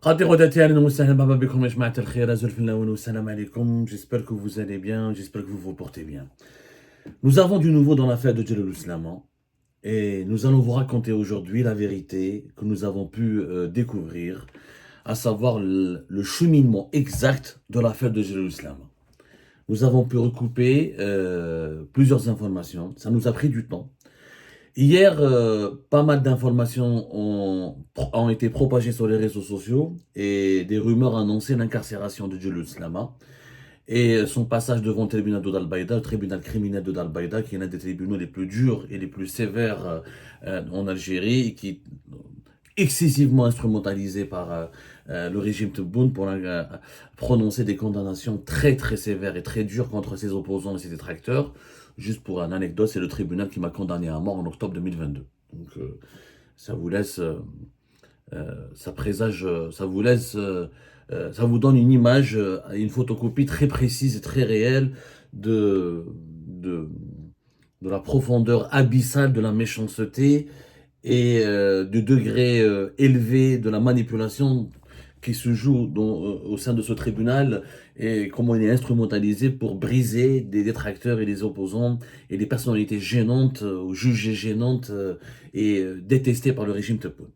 J'espère que vous allez bien, j'espère que vous vous portez bien. Nous avons du nouveau dans l'affaire de Jalal Ousmane et nous allons vous raconter aujourd'hui la vérité que nous avons pu découvrir, à savoir le cheminement exact de l'affaire de Jalal Ousmane. Nous avons pu recouper plusieurs informations, ça nous a pris du temps. Hier, pas mal d'informations ont été propagées sur les réseaux sociaux et des rumeurs annonçaient l'incarcération de Jalal Ousmane et son passage devant le tribunal de Dal-Baïda, le tribunal criminel de Dal-Baïda, qui est l'un des tribunaux les plus durs et les plus sévères en Algérie, et qui est excessivement instrumentalisé par le régime Tebboune pour prononcer des condamnations très très sévères et très dures contre ses opposants et ses détracteurs. Juste pour une anecdote, c'est le tribunal qui m'a condamné à mort en octobre 2022. Donc ça vous laisse, ça présage, ça vous laisse, ça vous donne une image, une photocopie très précise et très réelle de, de, de la profondeur abyssale de la méchanceté et du degré élevé de la manipulation qui se joue au sein de ce tribunal et comment il est instrumentalisé pour briser des détracteurs et des opposants et des personnalités gênantes ou jugées gênantes et détestées par le régime Tebboune.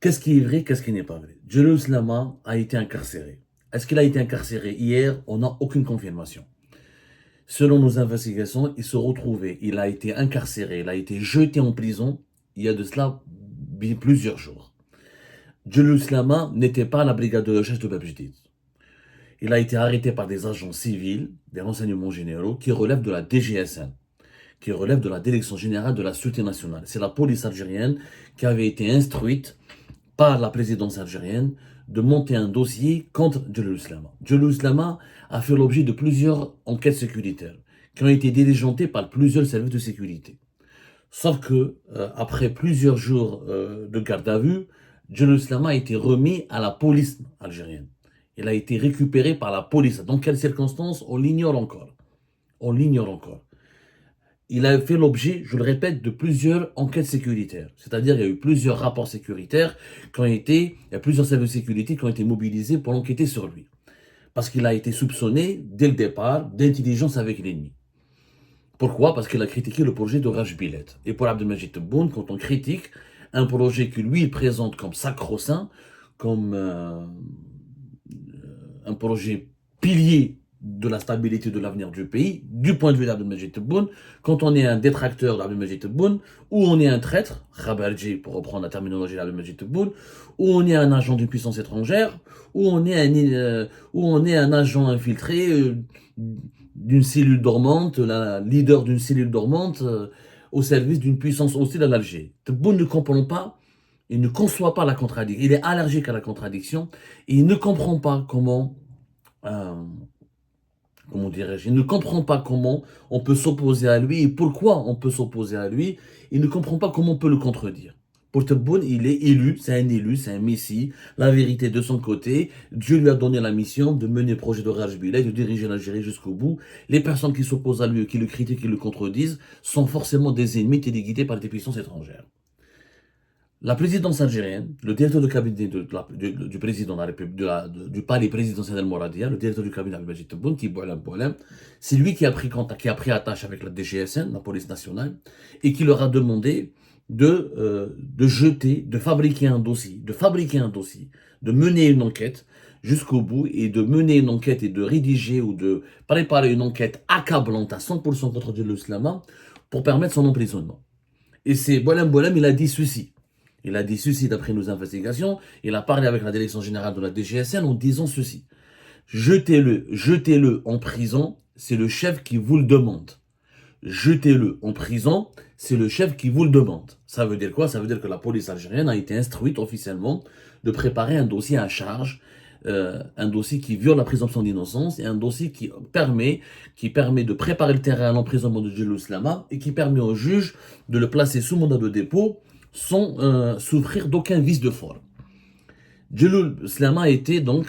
Qu'est-ce qui est vrai, qu'est-ce qui n'est pas vrai? Jalal Ousmane a été incarcéré. Est-ce qu'il a été incarcéré hier? On n'a aucune confirmation. Selon nos investigations, il se retrouvait, il a été incarcéré, il a été jeté en prison il y a de cela plusieurs jours. Jalal Ousmane n'était pas à la brigade de recherche de Bab Jdeid. Il a été arrêté par des agents civils, des renseignements généraux, qui relèvent de la DGSN, qui relèvent de la Direction Générale de la Sûreté Nationale. C'est la police algérienne qui avait été instruite par la présidence algérienne de monter un dossier contre Jalal Ousmane. Jalal Ousmane a fait l'objet de plusieurs enquêtes sécuritaires qui ont été diligentées par plusieurs services de sécurité. Sauf que, après plusieurs jours de garde à vue, Jalal Ousmane a été remis à la police algérienne. Il a été récupéré par la police. Dans quelles circonstances? On l'ignore encore. On l'ignore encore. Il a fait l'objet, je le répète, de plusieurs enquêtes sécuritaires. C'est-à-dire, il y a eu plusieurs rapports sécuritaires qui ont été, il y a plusieurs services de sécurité qui ont été mobilisés pour enquêter sur lui. Parce qu'il a été soupçonné, dès le départ, d'intelligence avec l'ennemi. Pourquoi? Parce qu'il a critiqué le projet de Raj Bilet. Et pour Abdelmajid Tebboune, quand on critique un projet que lui présente comme sacro-saint, comme un projet pilier de la stabilité de l'avenir du pays, du point de vue d'Abdelmajid Tebboune, quand on est un détracteur d'Abdelmajid Tebboune, ou on est un traître, Khabarji pour reprendre la terminologie d'Abdelmajid Tebboune, ou on est un agent d'une puissance étrangère, ou on est un agent infiltré d'une cellule dormante, la leader d'une cellule dormante au service d'une puissance hostile à l'Algérie. Tebboune ne comprend pas, il ne conçoit pas la contradiction, il est allergique à la contradiction, et il ne comprend pas comment dirais-je, il ne comprend pas comment on peut s'opposer à lui et pourquoi on peut s'opposer à lui, il ne comprend pas comment on peut le contredire. Pour Tebboune, il est élu, c'est un messie, la vérité de son côté. Dieu lui a donné la mission de mener le projet de Raj Bilet, de diriger l'Algérie jusqu'au bout. Les personnes qui s'opposent à lui, qui le critiquent, qui le contredisent, sont forcément des ennemis téléguidés par des puissances étrangères. La présidence algérienne, le directeur de cabinet du président de la République, du palais présidentiel d'Al-Mouradia, le directeur du cabinet Abdelmajid Tebboune, c'est lui qui a pris contact, qui a pris attache avec la DGSN, la police nationale, et qui leur a demandé de jeter, de fabriquer un dossier, de mener une enquête jusqu'au bout et de mener une enquête et de rédiger ou de préparer une enquête accablante à 100% contre Jalal Ousmane pour permettre son emprisonnement. Et c'est Boualem, il a dit ceci. Il a dit ceci d'après nos investigations. Il a parlé avec la direction générale de la DGSN en disant ceci. Jetez-le en prison, c'est le chef qui vous le demande. Jetez-le en prison, c'est le chef qui vous le demande. Ça veut dire quoi? Ça veut dire que la police algérienne a été instruite officiellement de préparer un dossier à charge, un dossier qui viole la présomption d'innocence et un dossier qui permet de préparer le terrain à l'emprisonnement de Jalal Ousmane et qui permet au juge de le placer sous mandat de dépôt sans souffrir d'aucun vice de forme. Jalal Ousmane a été donc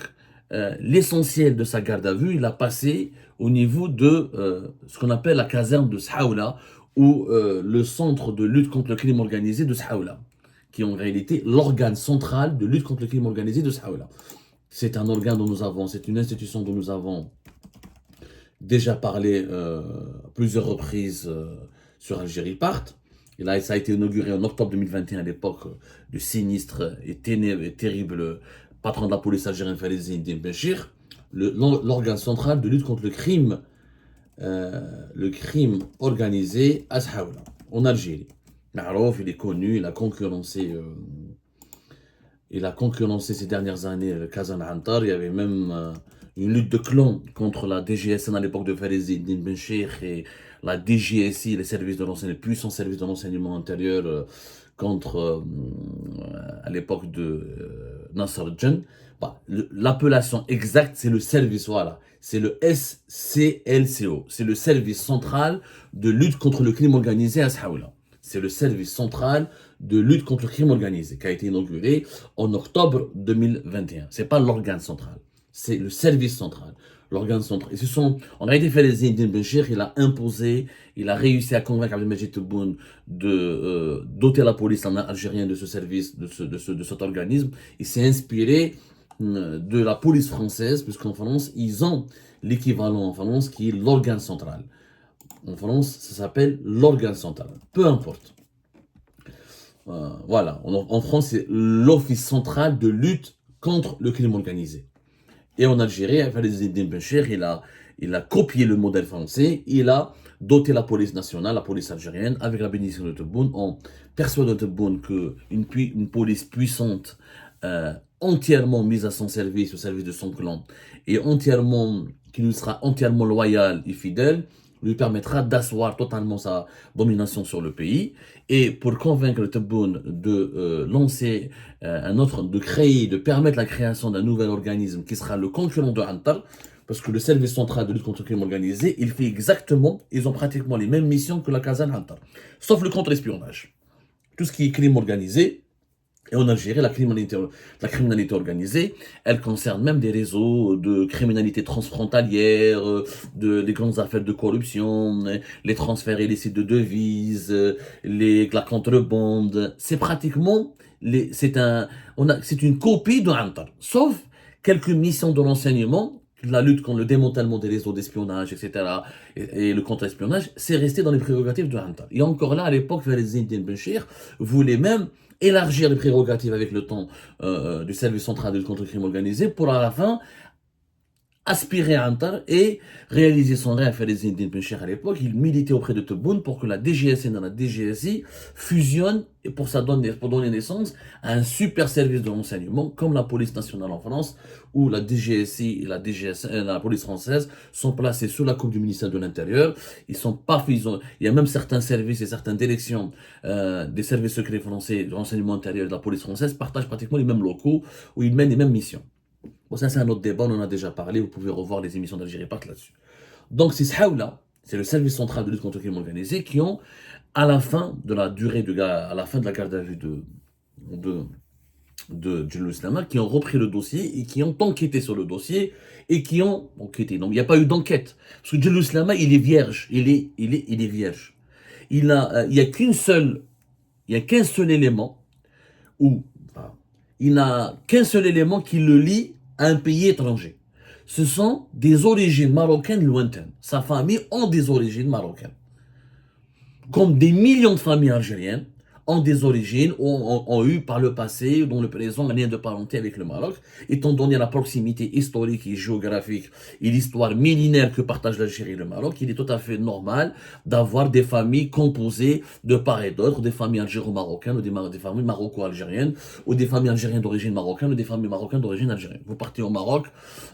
l'essentiel de sa garde à vue, il a passé au niveau de ce qu'on appelle la caserne de Saoula ou le centre de lutte contre le crime organisé de Saoula, qui est en réalité l'organe central de lutte contre le crime organisé de Saoula. C'est un organe dont nous avons, c'est une institution dont nous avons déjà parlé à plusieurs reprises sur Algérie Part. Et là, ça a été inauguré en octobre 2021 à l'époque du sinistre et terrible patron de la police algérienne Farid Zinedine Benchir, l'organe central de lutte contre le crime organisé à Saoula, en Algérie. Marouf, il est connu, il a concurrencé ces dernières années le Kazan Antar. Il y avait même une lutte de clans contre la DGSN à l'époque de Farid Zinedine Benchir et la DGSI, les puissants services de renseignement intérieur contre, à l'époque de Nasser Djen. Bah, l'appellation exacte, c'est le service, voilà. C'est le SCLCO. C'est le service central de lutte contre le crime organisé à Saoula. C'est le service central de lutte contre le crime organisé qui a été inauguré en octobre 2021. C'est pas l'organe central, c'est le service central. L'organe central. Et en réalité, Farid Zinedine Benchir, il a imposé, il a réussi à convaincre Abdelmajid Tebboune de doter la police algérienne de ce service, de cet organisme. Il s'est inspiré de la police française, puisqu'en France, ils ont l'équivalent en France qui est l'organe central. En France, ça s'appelle l'organe central. Peu importe. Voilà. En France, c'est l'Office central de lutte contre le crime organisé. Et en Algérie, Farid Zinedine Benchir, il a copié le modèle français. Il a doté la police nationale, la police algérienne, avec la bénédiction de Tebboune, en persuadant Tebboune qu'une police puissante, entièrement mise à son service, au service de son clan, et qui lui sera entièrement loyale et fidèle, lui permettra d'asseoir totalement sa domination sur le pays. Et pour convaincre le Tebboune de lancer de permettre la création d'un nouvel organisme qui sera le concurrent de Antar, parce que le service central de lutte contre le crime organisé, ils ont pratiquement les mêmes missions que la Kazan Antar, sauf le contre-espionnage. Tout ce qui est crime organisé. Et en Algérie, la criminalité organisée, elle concerne même des réseaux de criminalité transfrontalière, des grandes affaires de corruption, les transferts illicites de devises, la contrebande. C'est pratiquement, c'est une copie de Antar, sauf quelques missions de renseignement. La lutte contre le démantèlement des réseaux d'espionnage, etc., et le contre-espionnage, c'est resté dans les prérogatives de Antar. Et encore là, à l'époque, Farid Zinedine Benchir voulait même élargir les prérogatives avec le temps du service central de lutte contre le crime organisé pour à la fin aspirer à Antar et réaliser son rêve. Farid Zinedine Benchir à l'époque, il militait auprès de Tebboune pour que la DGSN et la DGSI fusionnent et pour donner naissance à un super service de renseignement comme la police nationale en France, où la DGSI et la police française sont placés sous la coupe du ministère de l'Intérieur. Il y a même certains services et certaines directions des services secrets français de renseignement intérieur et de la police française partagent pratiquement les mêmes locaux où ils mènent les mêmes missions. Bon, ça c'est un autre débat, on en a déjà parlé, vous pouvez revoir les émissions d'Algérie Part là-dessus. Donc c'est Saoula, c'est le service central de lutte contre le crime organisé qui ont, à la fin de la garde à vue de Djellou Islama, qui ont repris le dossier et qui ont enquêté sur le dossier et qui ont enquêté. Donc il n'y a pas eu d'enquête. Parce que Djellou Islama, il est vierge. Il est vierge. Il n'y a qu'un seul élément il n'a qu'un seul élément qui le lie à un pays étranger. Ce sont des origines marocaines lointaines. Sa famille ont des origines marocaines. Comme des millions de familles algériennes ont des origines, ont eu par le passé, dont le présent, un lien de parenté avec le Maroc, étant donné la proximité historique et géographique et l'histoire millénaire que partagent l'Algérie et le Maroc, il est tout à fait normal d'avoir des familles composées de part et d'autre, des familles algéro-marocaines, ou des familles maroco-algériennes, ou des familles algériennes d'origine marocaine, ou des familles marocaines d'origine algérienne. Vous partez au Maroc,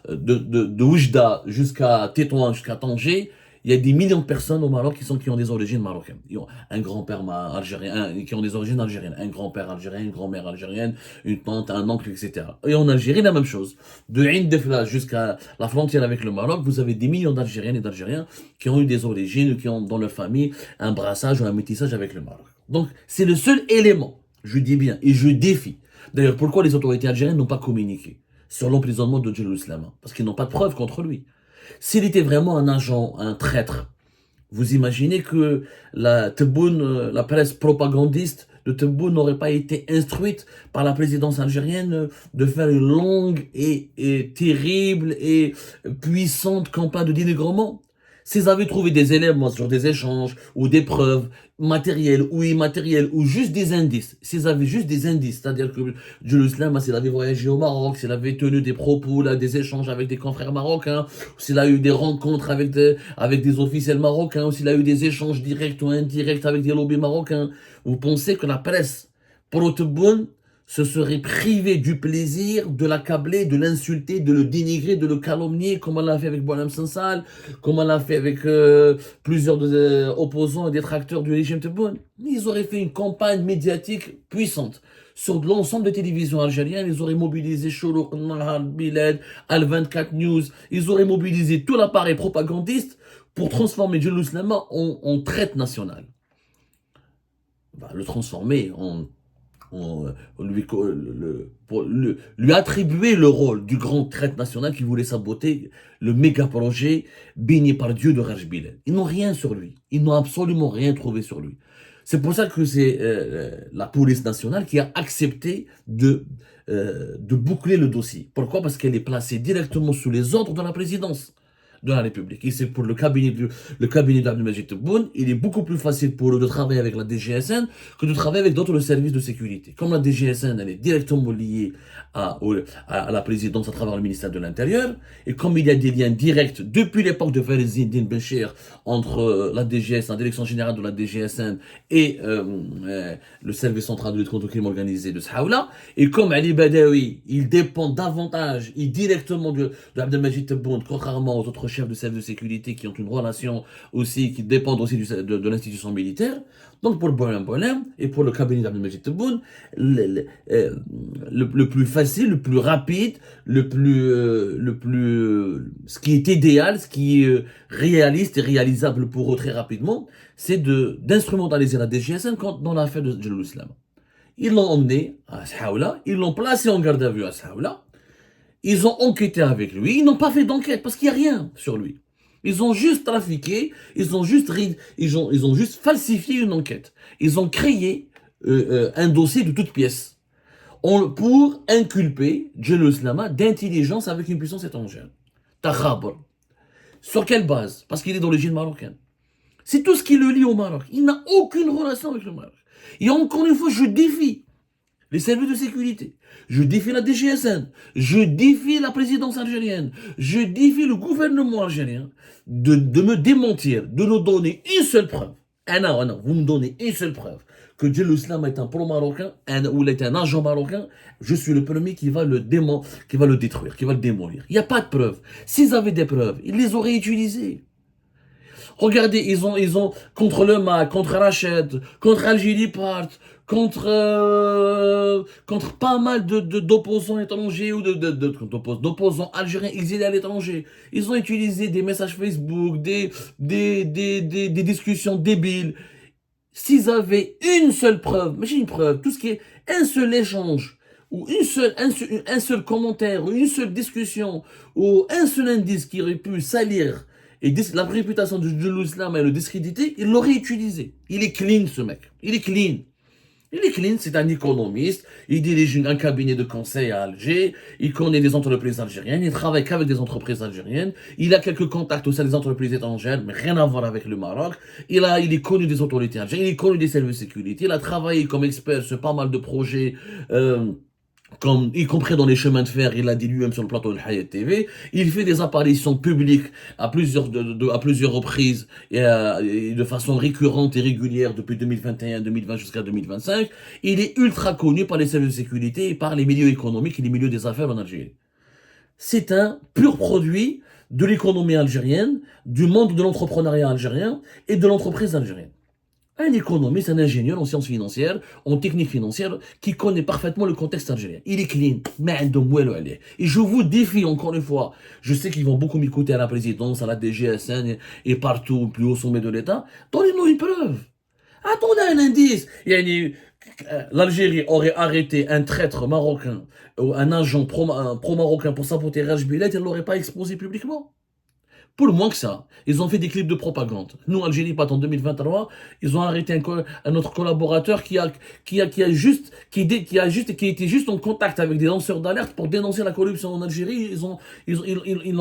de Oujda jusqu'à Tétouan, jusqu'à Tanger, il y a des millions de personnes au Maroc qui ont des origines marocaines. Ils ont un grand-père algérien, qui ont des origines algériennes. Un grand-père algérien, une grand-mère algérienne, une tante, un oncle, etc. Et en Algérie, la même chose. De Ain Defla jusqu'à la frontière avec le Maroc, vous avez des millions d'Algériennes et d'Algériens qui ont eu des origines, qui ont dans leur famille un brassage ou un métissage avec le Maroc. Donc, c'est le seul élément, je dis bien, et je défie. D'ailleurs, pourquoi les autorités algériennes n'ont pas communiqué sur l'emprisonnement de Djellou Islama? Parce qu'ils n'ont pas de preuves contre lui. S'il était vraiment un agent, un traître, vous imaginez que la Tebboune, la presse propagandiste de Tebboune n'aurait pas été instruite par la présidence algérienne de faire une longue et terrible et puissante campagne de dénigrement. S'ils avaient trouvé des éléments sur des échanges ou des preuves matérielles ou immatérielles ou juste des indices, s'ils avaient juste des indices, c'est-à-dire que Jules Lama, s'il avait voyagé au Maroc, s'il avait tenu des propos, là, des échanges avec des confrères marocains, s'il a eu des rencontres avec des officiels marocains, ou s'il a eu des échanges directs ou indirects avec des lobbies marocains, vous pensez que la presse pro-Tebboune se serait privée du plaisir de l'accabler, de l'insulter, de le dénigrer, de le calomnier, comme on l'a fait avec Boualem Sansal, comme on l'a fait avec plusieurs opposants et détracteurs du régime Tebboune. Ils auraient fait une campagne médiatique puissante sur l'ensemble des télévisions algériennes. Ils auraient mobilisé Chourouk, Nahar, Biled, Al-24 News. Ils auraient mobilisé tout l'appareil propagandiste pour transformer Jules Lama en traite nationale. Le transformer lui attribuer le rôle du grand traître national qui voulait saboter le méga projet béni par Dieu de Raj Bilal. Ils n'ont rien sur lui. Ils n'ont absolument rien trouvé sur lui. C'est pour ça que c'est la police nationale qui a accepté de boucler le dossier. Pourquoi? Parce qu'elle est placée directement sous les ordres de la présidence de la République. Et c'est pour le cabinet d'Abdelmajid Tebboune, il est beaucoup plus facile pour eux de travailler avec la DGSN que de travailler avec d'autres services de sécurité. Comme la DGSN, elle est directement liée à la présidence à travers le ministère de l'Intérieur, et comme il y a des liens directs depuis l'époque de Farizdine Benchir entre la DGSN, la direction générale de la DGSN et le service central de lutte contre le crime organisé de Saoula, et comme Ali Badawi, il dépend davantage et directement d'Abdelmajid Tebboune, contrairement aux autres chefs de service de sécurité qui ont une relation aussi, qui dépendent aussi de l'institution militaire. Donc pour Boualem et pour le cabinet d'Abdelmajid Tebboune, le plus facile, le plus rapide, ce qui est idéal, ce qui est réaliste et réalisable pour eux très rapidement, c'est d'instrumentaliser la DGSN dans l'affaire de Jules Lama. Ils l'ont emmené à Saoula, ils l'ont placé en garde à vue à Saoula. Ils ont enquêté avec lui, ils n'ont pas fait d'enquête parce qu'il n'y a rien sur lui. Ils ont juste trafiqué, ils ont juste falsifié une enquête. Ils ont créé un dossier de toutes pièces pour inculper Jules Lama d'intelligence avec une puissance étrangère. Takhabr. Sur quelle base? Parce qu'il est d'origine marocaine. C'est tout ce qui le lie au Maroc. Il n'a aucune relation avec le Maroc. Et encore une fois, je défie les services de sécurité, je défie la DGSN, je défie la présidence algérienne, je défie le gouvernement algérien de me démentir, de nous donner une seule preuve. Non, vous me donnez une seule preuve que Jules Lama est un pro-marocain ou il est un agent marocain, je suis le premier qui va le détruire, qui va le démolir. Il n'y a pas de preuves. S'ils avaient des preuves, ils les auraient utilisées. Regardez, ils ont contre le MAC, contre Rachid, contre Algérie Part, contre pas mal d'opposants étrangers ou d'opposants algériens exilés à l'étranger. Ils ont utilisé des messages Facebook, des discussions débiles. S'ils avaient une seule preuve, mais j'ai une preuve, tout ce qui est un seul échange, ou un seul commentaire, ou une seule discussion, ou un seul indice qui aurait pu salir et la réputation de Jules Lama et le discréditer, il l'aurait utilisé. Il est clean, ce mec. Il est clean. Il est clean, c'est un économiste, il dirige un cabinet de conseil à Alger, il connaît des entreprises algériennes, il travaille qu'avec des entreprises algériennes, il a quelques contacts au sein des entreprises étrangères, mais rien à voir avec le Maroc, il est connu des autorités algériennes, il est connu des services de sécurité, il a travaillé comme expert sur pas mal de projets, y compris dans les chemins de fer, il l'a dit lui-même sur le plateau de Hayat TV, il fait des apparitions publiques à plusieurs reprises et de façon récurrente et régulière depuis 2021, 2020 jusqu'à 2025. Il est ultra connu par les services de sécurité et par les milieux économiques et les milieux des affaires en Algérie. C'est un pur produit de l'économie algérienne, du monde de l'entrepreneuriat algérien et de l'entreprise algérienne. Un économiste, un ingénieur en sciences financières, en technique financière, qui connaît parfaitement le contexte algérien. Il est clean, et je vous défie encore une fois, je sais qu'ils vont beaucoup m'écouter à la présidence, à la DGSN et partout, plus haut sommet de l'État. Donnez-nous une preuve. Attendez un indice. L'Algérie aurait arrêté un traître marocain ou un agent pro-marocain pour saboter Raj Bilal, elle ne l'aurait pas exposé publiquement. Pour moins que ça, ils ont fait des clips de propagande. Nous, Algérie, pas en 2023, ils ont arrêté un autre collaborateur qui était juste en contact avec des lanceurs d'alerte pour dénoncer la corruption en Algérie. Ils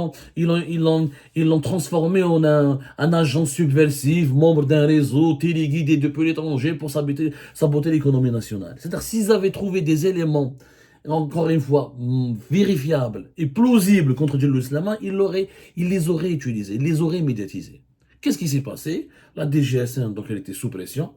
l'ont transformé en un agent subversif, membre d'un réseau téléguidé depuis l'étranger pour saboter l'économie nationale. C'est-à-dire, s'ils avaient trouvé des éléments encore une fois, vérifiables et plausibles contre Djellou Slama, il les aurait utilisés, il les aurait médiatisés. Qu'est-ce qui s'est passé? La DGSN, donc elle était sous pression.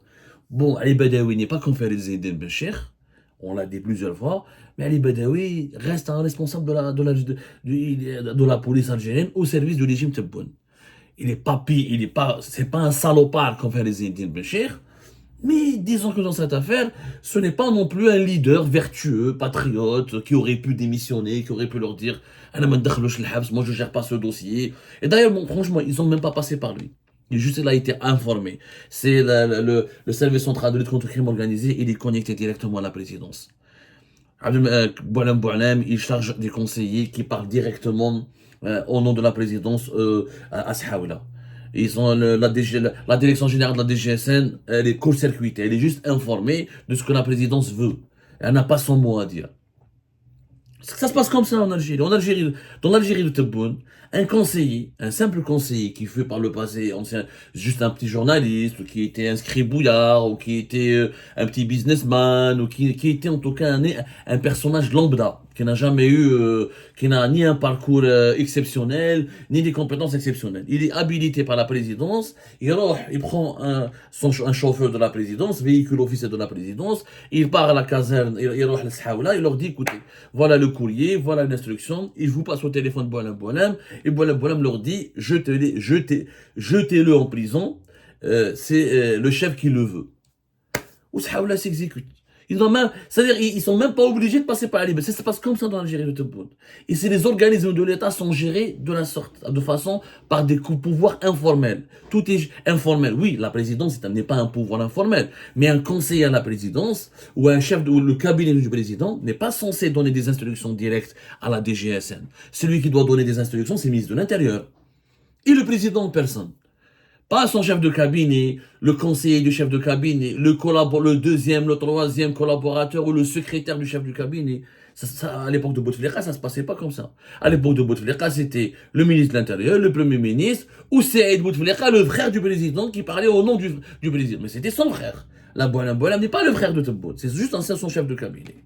Bon, Ali Badawi n'est pas conféré Zedine Benchir, on l'a dit plusieurs fois, mais Ali Badawi reste un responsable de la police algérienne au service du régime Tebboune. C'est pas un salopard comme fait Zedine Benchir, mais disons que dans cette affaire, ce n'est pas non plus un leader vertueux, patriote, qui aurait pu démissionner, qui aurait pu leur dire moi je gère pas ce dossier. Et d'ailleurs, bon, franchement, ils n'ont même pas passé par lui. Il a été informé. C'est le service central de lutte contre le crime organisé, il est connecté directement à la présidence. Boualem Boualem, il charge des conseillers qui parlent directement au nom de la présidence à Sahaoula. Ils ont la direction générale de la DGSN, elle est court-circuitée, elle est juste informée de ce que la présidence veut. Elle n'a pas son mot à dire. Ça se passe comme ça en Algérie. Dans l'Algérie de Tebboune, un conseiller, un simple conseiller qui fut par le passé juste un petit journaliste, ou qui était inscrit bouillard, ou qui était un petit businessman, ou qui était en tout cas un personnage lambda, qui n'a jamais eu, qui n'a ni un parcours exceptionnel, ni des compétences exceptionnelles. Il est habilité par la présidence, il prend un chauffeur de la présidence, véhicule officiel de la présidence, il part à la caserne, il leur dit, écoutez, voilà le courrier, voilà l'instruction, il vous passe au téléphone Boualem Boualem, et Boualem Boualem leur dit, jetez-le en prison, c'est le chef qui le veut. Ou Sahaoula s'exécute. C'est-à-dire, ils sont même pas obligés de passer par la Libye. Ça se passe comme ça dans l'Algérie de Tebboune. Et c'est les organismes de l'État sont gérés de la sorte, de façon, par des pouvoirs informels. Tout est informel. Oui, la présidence n'est pas un pouvoir informel, mais un conseiller à la présidence ou un chef ou le cabinet du président n'est pas censé donner des instructions directes à la DGSN. Celui qui doit donner des instructions, c'est le ministre de l'Intérieur. Et le président en personne. Pas son chef de cabinet, le conseiller du chef de cabinet, le deuxième, le troisième collaborateur ou le secrétaire du chef du cabinet. À l'époque de Bouteflika, ça se passait pas comme ça. À l'époque de Bouteflika, c'était le ministre de l'Intérieur, le premier ministre, ou Saïd Bouteflika, le frère du président, qui parlait au nom du président. Mais c'était son frère. La Boualem Boualem n'est pas le frère de Tebboune, c'est juste son chef de cabinet.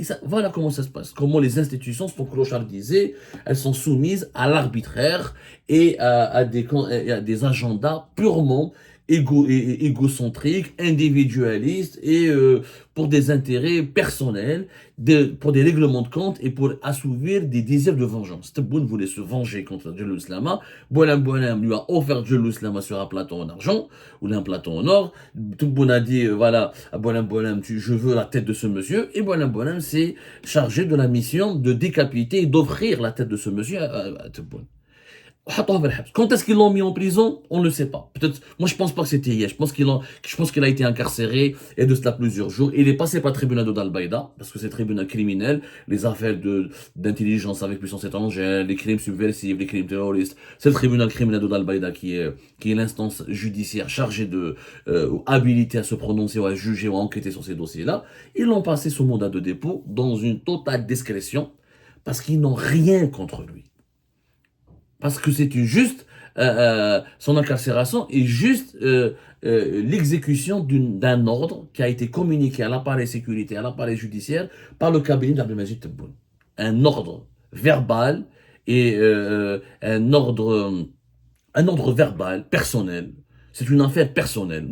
Et ça, voilà comment ça se passe. Comment les institutions sont clochardisées, elles sont soumises à l'arbitraire et à des agendas purement égocentriques, individualistes et pour des intérêts personnels, pour des règlements de compte et pour assouvir des désirs de vengeance. Tebboune voulait se venger contre Djellou Slama. Boualem Boualem lui a offert Djellou Slama sur un plateau en argent ou un plateau en or. Tebboune a dit voilà, à Boualem Boualem, je veux la tête de ce monsieur. Et Boualem Boualem s'est chargé de la mission de décapiter et d'offrir la tête de ce monsieur à Tebboune. Quand est-ce qu'ils l'ont mis en prison? On ne le sait pas. Peut-être, moi je pense pas que c'était hier. Je pense qu'il a été incarcéré et de cela plusieurs jours. Il est passé par le tribunal de Dal-Baïda, parce que c'est le tribunal criminel, les affaires d'intelligence avec puissance étrangère, les crimes subversifs, les crimes terroristes. C'est le tribunal criminel de Dal-Baïda qui est l'instance judiciaire chargée de habilité à se prononcer ou à juger ou à enquêter sur ces dossiers-là. Ils l'ont passé sous mandat de dépôt dans une totale discrétion, parce qu'ils n'ont rien contre lui. Parce que c'est juste, son incarcération est juste l'exécution d'un ordre qui a été communiqué à l'appareil sécurité, à l'appareil judiciaire par le cabinet d'Abdelmajid Tebboune. Un ordre verbal et un ordre verbal, personnel. C'est une affaire personnelle.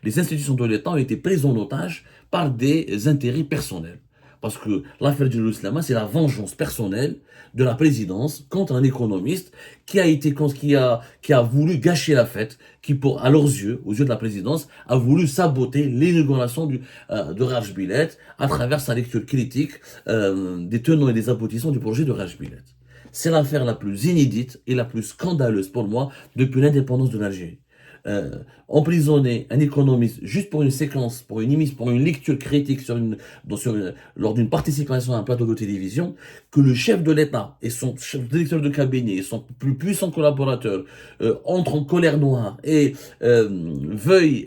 Les institutions de l'État ont été prises en otage par des intérêts personnels. Parce que l'affaire de l'Islama, c'est la vengeance personnelle de la présidence contre un économiste qui a voulu gâcher la fête, qui à leurs yeux, aux yeux de la présidence, a voulu saboter l'inauguration de Rajbilet à travers sa lecture critique des tenants et des aboutissants du projet de Rajbilet. C'est l'affaire la plus inédite et la plus scandaleuse pour moi depuis l'indépendance de l'Algérie. emprisonner un économiste juste pour une séquence, pour une lecture critique lors d'une participation à un plateau de télévision, que le chef de l'État et son chef directeur de cabinet et son plus puissant collaborateur entrent en colère noire et veuillent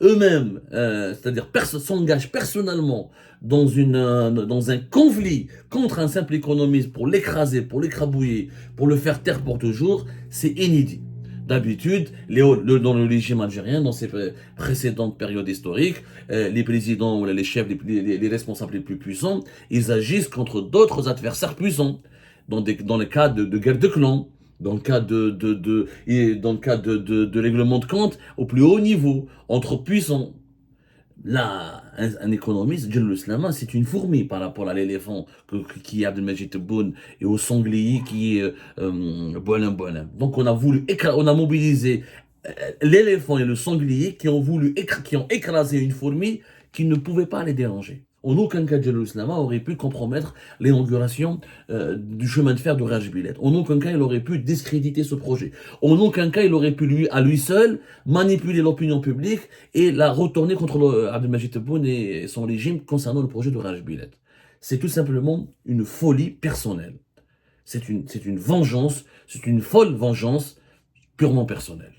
eux-mêmes, c'est-à-dire s'engagent personnellement dans un conflit contre un simple économiste pour l'écraser, pour l'écrabouiller, pour le faire taire pour toujours, c'est inédit. D'habitude, dans le régime algérien, dans ses précédentes périodes historiques, les présidents ou les chefs, les responsables les plus puissants, ils agissent contre d'autres adversaires puissants. Dans le cas de guerre de clans, dans le cas de règlement de compte au plus haut niveau, entre puissants. Là, un économiste, Jalal Slama, c'est une fourmi par rapport à l'éléphant qui est Abdelmajid Tebboune et au sanglier qui est Boualem Boualem. Donc on a mobilisé l'éléphant et le sanglier qui ont écrasé une fourmi qui ne pouvait pas les déranger. En aucun cas, Jalal Slama aurait pu compromettre l'inauguration du chemin de fer de Raj Bilet. En aucun cas, il aurait pu discréditer ce projet. En aucun cas, il aurait pu, à lui seul, manipuler l'opinion publique et la retourner contre Abdelmajid Tebboune et son régime concernant le projet de Raj Bilet. C'est tout simplement une folie personnelle. C'est une vengeance, c'est une folle vengeance purement personnelle.